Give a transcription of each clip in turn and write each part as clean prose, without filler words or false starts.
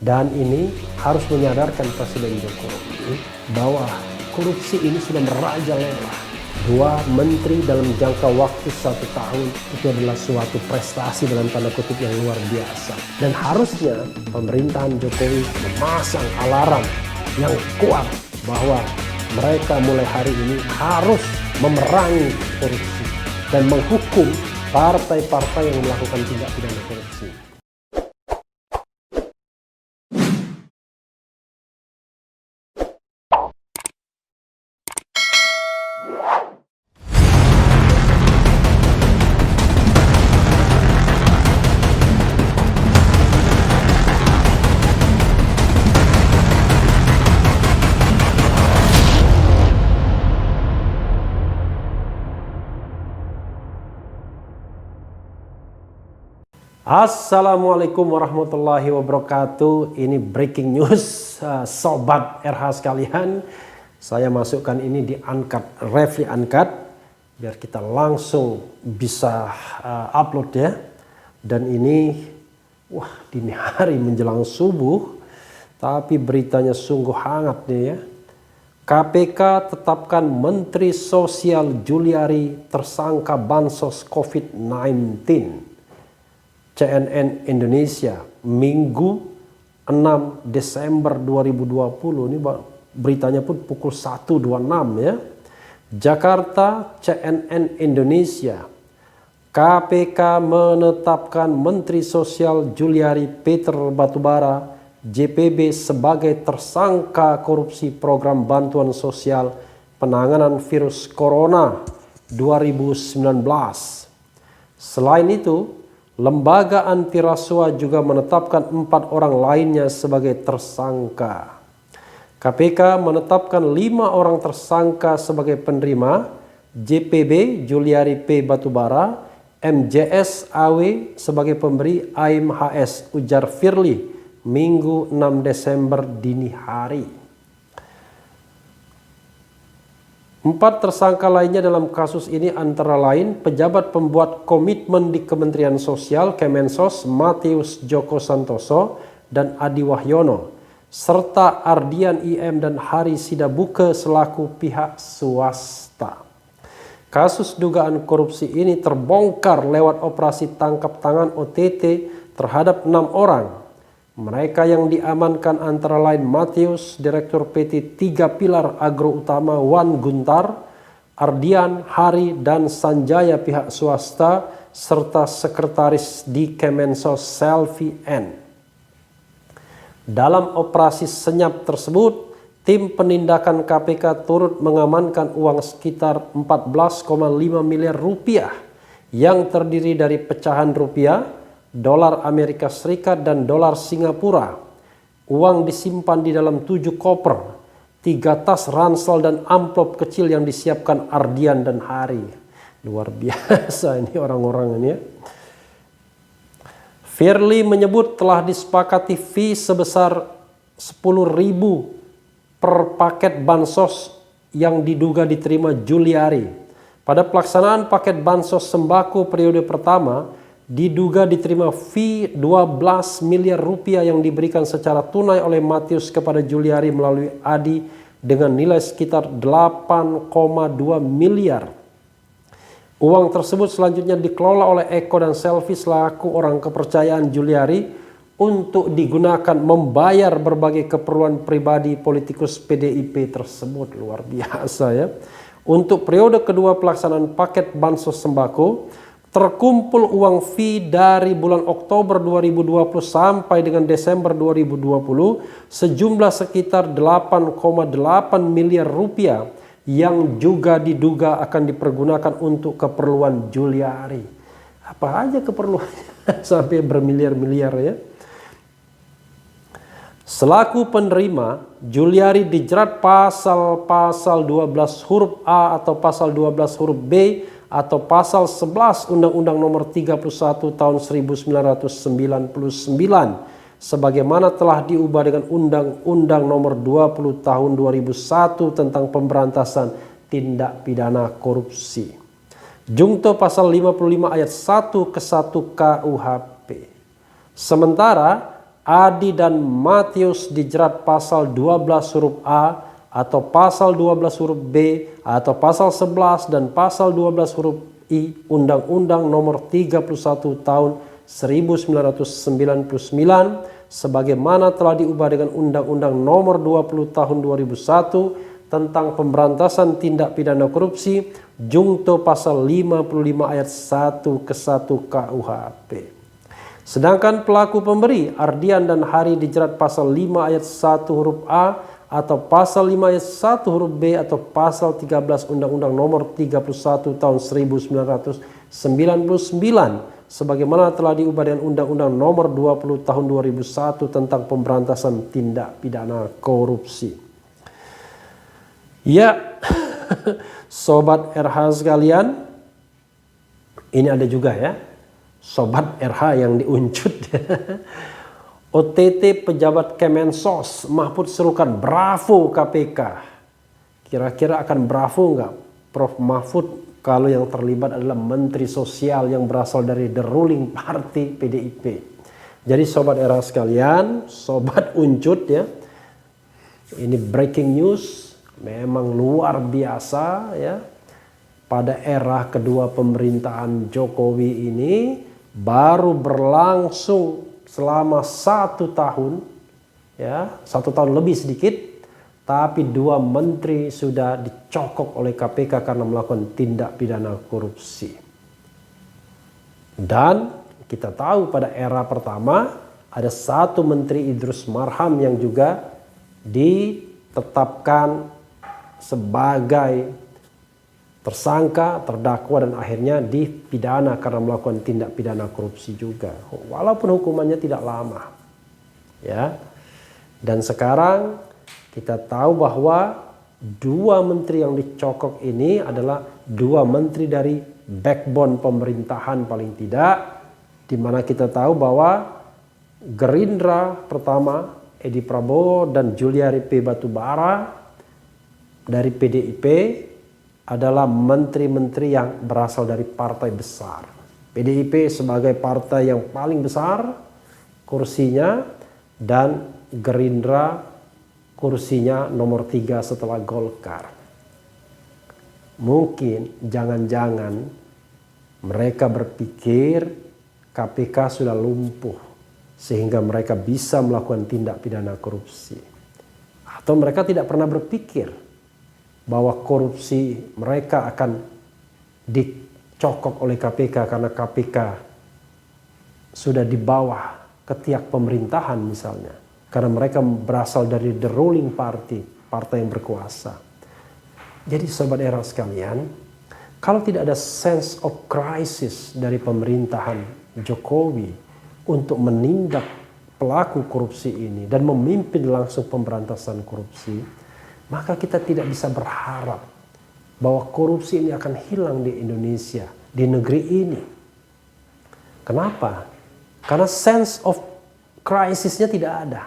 Dan ini harus menyadarkan Presiden Jokowi bahwa korupsi ini sudah merajalela. 2 menteri dalam jangka waktu 1 tahun itu adalah suatu prestasi dalam tanda kutip yang luar biasa. Dan harusnya pemerintahan Jokowi memasang alarm yang kuat bahwa mereka mulai hari ini harus memerangi korupsi dan menghukum partai-partai yang melakukan tindak pidana korupsi. Assalamualaikum warahmatullahi wabarakatuh. Ini breaking news, sobat RH sekalian. Saya masukkan ini di Uncut, Refli Uncut, biar kita langsung bisa upload ya. Dan ini, dini hari menjelang subuh, tapi beritanya sungguh hangat nih ya. KPK tetapkan Menteri Sosial Juliari tersangka bansos COVID-19. CNN Indonesia, Minggu 6 Desember 2020, ini beritanya pun pukul 1.26 ya. Jakarta, CNN Indonesia, KPK menetapkan Menteri Sosial Juliari Peter Batubara JPB sebagai tersangka korupsi program bantuan sosial penanganan virus corona 2019. Selain itu, Lembaga Anti Rasuah juga menetapkan 4 orang lainnya sebagai tersangka. KPK menetapkan 5 orang tersangka sebagai penerima, JPB Juliari P. Batubara, MJS AW sebagai pemberi, Aim HS, ujar Firly, Minggu 6 Desember dini hari. 4 tersangka lainnya dalam kasus ini antara lain pejabat pembuat komitmen di Kementerian Sosial Kemensos Matius Joko Santoso dan Adi Wahyono, serta Ardian IM dan Hari Sidabuke selaku pihak swasta. Kasus dugaan korupsi ini terbongkar lewat operasi tangkap tangan OTT terhadap 6 orang. Mereka yang diamankan antara lain Matius, Direktur PT 3 Pilar Agro Utama Wan Guntar, Ardian, Hari, dan Sanjaya pihak swasta, serta sekretaris di Kemensos Selvi N. Dalam operasi senyap tersebut, tim penindakan KPK turut mengamankan uang sekitar 14,5 miliar rupiah yang terdiri dari pecahan rupiah, dolar Amerika Serikat dan dolar Singapura. Uang disimpan di dalam 7 koper, 3 tas ransel dan amplop kecil yang disiapkan Ardian dan Hari. Luar biasa ini orang-orang ini ya. Firly menyebut telah disepakati fee sebesar 10.000 per paket bansos yang diduga diterima Juliari. Pada pelaksanaan paket bansos sembako periode pertama, diduga diterima fee 12 miliar rupiah yang diberikan secara tunai oleh Matius kepada Juliari melalui Adi dengan nilai sekitar 8,2 miliar. Uang tersebut selanjutnya dikelola oleh Eko dan Selvi selaku orang kepercayaan Juliari untuk digunakan membayar berbagai keperluan pribadi politikus PDIP tersebut. Luar biasa ya. Untuk periode kedua pelaksanaan paket bansos sembako, terkumpul uang fee dari bulan Oktober 2020 sampai dengan Desember 2020 sejumlah sekitar 8,8 miliar rupiah yang juga diduga akan dipergunakan untuk keperluan Juliari. Apa aja keperluannya sampai bermiliar-miliar ya. Selaku penerima, Juliari dijerat pasal 12 huruf A atau pasal 12 huruf B atau pasal 11 Undang-Undang Nomor 31 Tahun 1999 sebagaimana telah diubah dengan Undang-Undang Nomor 20 Tahun 2001 tentang pemberantasan tindak pidana korupsi. Jungto pasal 55 ayat 1 ke 1 KUHP. Sementara Adi dan Matius dijerat pasal 12 huruf A atau pasal 12 huruf B atau pasal 11 dan pasal 12 huruf I Undang-Undang Nomor 31 Tahun 1999 sebagaimana telah diubah dengan Undang-Undang Nomor 20 Tahun 2001 tentang pemberantasan tindak pidana korupsi jungto pasal 55 ayat 1 ke 1 KUHP. Sedangkan pelaku pemberi Ardian dan Hari dijerat pasal 5 ayat 1 huruf A atau pasal 5 ayat 1 huruf B atau pasal 13 Undang-Undang Nomor 31 Tahun 1999 sebagaimana telah diubah dengan Undang-Undang Nomor 20 Tahun 2001 tentang pemberantasan tindak pidana korupsi. Ya, Sobat RH sekalian, ini ada juga ya, Sobat RH yang diuncut. OTT pejabat Kemensos, Mahfud serukan bravo KPK. Kira-kira akan bravo nggak Prof Mahfud kalau yang terlibat adalah Menteri Sosial yang berasal dari the ruling party PDIP. Jadi Sobat RH sekalian, Sobat uncut ya, ini breaking news, memang luar biasa ya. Pada era kedua pemerintahan Jokowi ini baru berlangsung selama 1 tahun, ya 1 tahun lebih sedikit, tapi 2 menteri sudah dicokok oleh KPK karena melakukan tindak pidana korupsi. Dan kita tahu pada era pertama ada 1 menteri Idrus Marham yang juga ditetapkan sebagai tersangka, terdakwa dan akhirnya dipidana karena melakukan tindak pidana korupsi juga. Walaupun hukumannya tidak lama. Ya. Dan sekarang kita tahu bahwa 2 menteri yang dicokok ini adalah 2 menteri dari backbone pemerintahan paling tidak, di mana kita tahu bahwa Gerindra pertama Edi Prabowo dan Juliari P. Batubara dari PDIP adalah menteri-menteri yang berasal dari partai besar. PDIP sebagai partai yang paling besar kursinya dan Gerindra kursinya nomor 3 setelah Golkar. Mungkin jangan-jangan mereka berpikir KPK sudah lumpuh sehingga mereka bisa melakukan tindak pidana korupsi. Atau mereka tidak pernah berpikir bahwa korupsi mereka akan dicokok oleh KPK karena KPK sudah di bawah ketiak pemerintahan misalnya. Karena mereka berasal dari the ruling party, partai yang berkuasa. Jadi Sobat Era sekalian, kalau tidak ada sense of crisis dari pemerintahan Jokowi untuk menindak pelaku korupsi ini dan memimpin langsung pemberantasan korupsi, maka kita tidak bisa berharap bahwa korupsi ini akan hilang di Indonesia, di negeri ini. Kenapa? Karena sense of crisisnya tidak ada.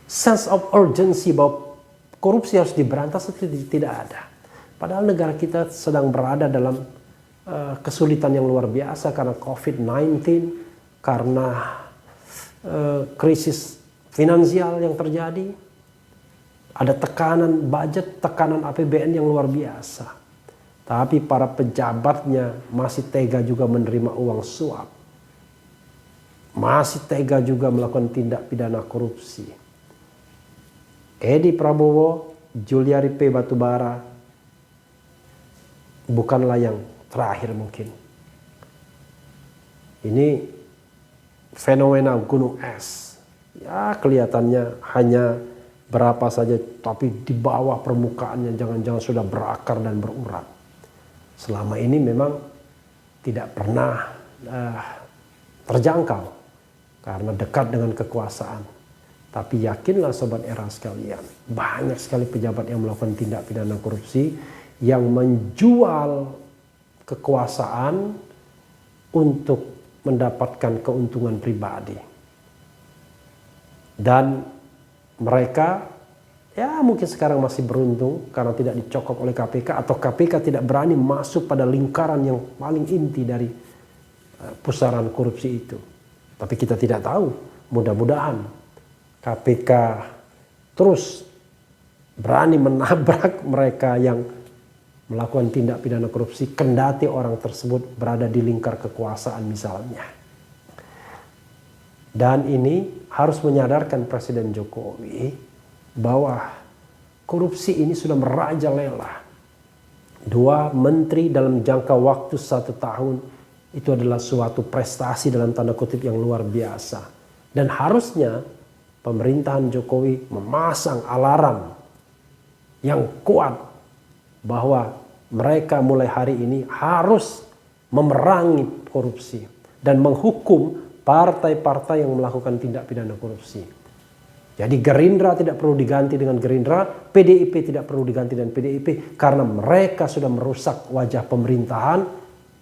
Sense of urgency bahwa korupsi harus diberantas tidak ada. Padahal negara kita sedang berada dalam kesulitan yang luar biasa karena COVID-19, karena krisis finansial yang terjadi. Ada tekanan budget, tekanan APBN yang luar biasa. Tapi para pejabatnya masih tega juga menerima uang suap. Masih tega juga melakukan tindak pidana korupsi. Edi Prabowo, Juliari P. Batubara bukanlah yang terakhir mungkin. Ini fenomena gunung es. Ya kelihatannya hanya berapa saja, tapi di bawah permukaannya jangan-jangan sudah berakar dan berurat. Selama ini memang tidak pernah terjangkau karena dekat dengan kekuasaan. Tapi yakinlah Sobat Era sekalian, banyak sekali pejabat yang melakukan tindak pidana korupsi yang menjual kekuasaan untuk mendapatkan keuntungan pribadi. Dan mereka ya mungkin sekarang masih beruntung karena tidak dicokok oleh KPK atau KPK tidak berani masuk pada lingkaran yang paling inti dari pusaran korupsi itu. Tapi kita tidak tahu mudah-mudahan KPK terus berani menabrak mereka yang melakukan tindak pidana korupsi kendati orang tersebut berada di lingkar kekuasaan misalnya. Dan ini harus menyadarkan Presiden Jokowi bahwa korupsi ini sudah merajalela. 2 menteri dalam jangka waktu 1 tahun itu adalah suatu prestasi dalam tanda kutip yang luar biasa. Dan harusnya pemerintahan Jokowi memasang alarm yang kuat bahwa mereka mulai hari ini harus memerangi korupsi dan menghukum partai-partai yang melakukan tindak pidana korupsi. Jadi Gerindra tidak perlu diganti dengan Gerindra, PDIP tidak perlu diganti dengan PDIP karena mereka sudah merusak wajah pemerintahan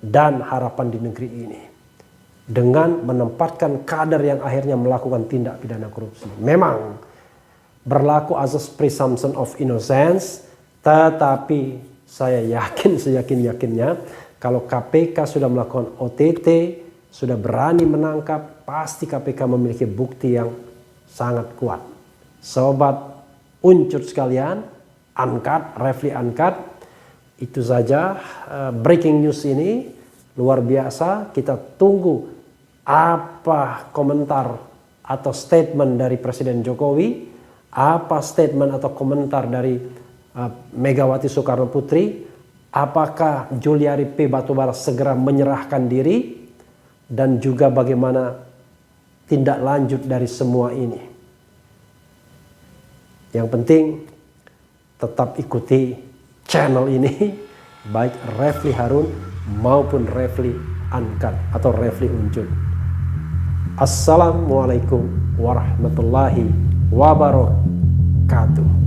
dan harapan di negeri ini dengan menempatkan kader yang akhirnya melakukan tindak pidana korupsi. Memang berlaku azas presumption of innocence, tetapi saya yakin seyakin-yakinnya kalau KPK sudah melakukan OTT, sudah berani menangkap, pasti KPK memiliki bukti yang sangat kuat. Sobat Uncut sekalian, Uncut, Refli Uncut, itu saja breaking news ini luar biasa. Kita tunggu apa komentar atau statement dari Presiden Jokowi, apa statement atau komentar dari Megawati Soekarno Putri, apakah Juliari P. Batubara segera menyerahkan diri, dan juga bagaimana tindak lanjut dari semua ini. Yang penting tetap ikuti channel ini, baik Refli Harun maupun Refli Uncut atau Refli Uncut. Assalamualaikum warahmatullahi wabarakatuh.